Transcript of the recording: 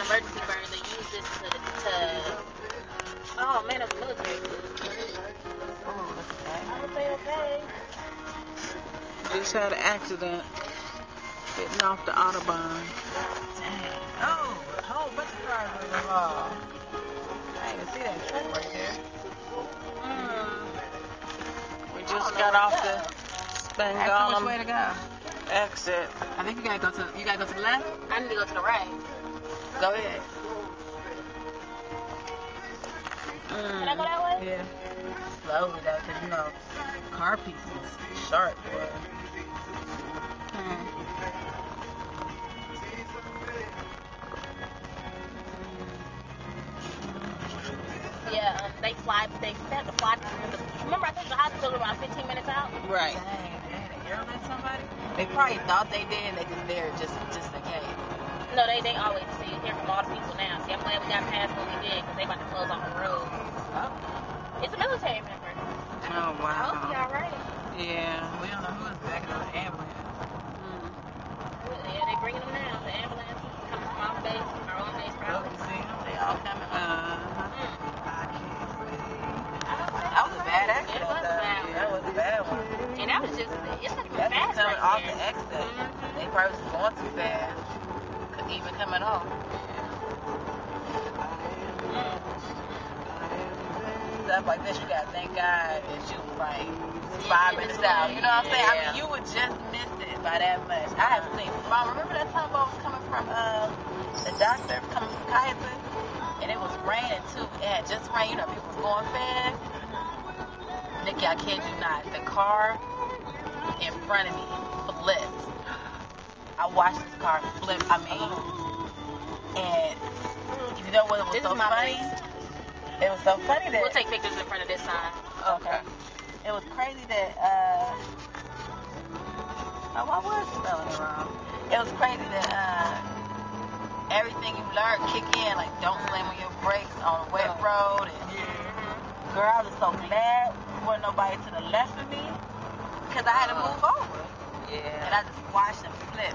emergency burner. They use this to oh man, that's military. Oh, that's bad. I hope they okay. Just had an accident getting off the Autobahn. Dang. Oh, a whole bunch of cars was involved. I didn't even see that truck right there. We just got off the Ask them which way Spangolum to go. exit. I think you gotta go to the left. I need to go to the right. Go ahead. Can I go that way? Yeah. Slowly though, cause you know, car pieces is sharp, boy. Yeah, they had to fly. Remember I told you the hospital around 15 minutes out? Right. Dang, they had to airlift somebody? They probably thought they did, and they just there just in case. No, they always see hear from all the people now. See, I'm glad we got past what we did because they about to close off the road. Oh. It's a military member. Oh, I hope he wow. all right. Yeah. We don't know who was backing on the ambulance. Yeah, they bringing them now. The ambulance is coming from our base, our own base, Oh, probably. you see them? They all coming. That was a bad accident. It was a bad one. That was a bad one. And that was just, it's not even That's fast coming right off there. the exit. They probably was going too fast. Couldn't even coming off. Stuff like this, you gotta thank God that you was like 5 minutes out. You know what I'm saying? I mean, you would just miss it by that much. I haven't seen. Mom, remember that time I was coming from the doctor, coming from Kaiser, and it was raining too. It had just rained. You know, people was going fast. Nikki, I kid you not. The car in front of me flipped. I watched this car flip. I mean, and you know what was This so is my funny? place. It was so funny that We'll take pictures in front of this sign. okay. It was crazy that oh, I was spelling it wrong. It was crazy that everything you learn kick in, like don't slam on your brakes on a wet road. And girl, I was so glad there wasn't nobody to the left of me because I had to move over. Yeah. And I just watched them flip.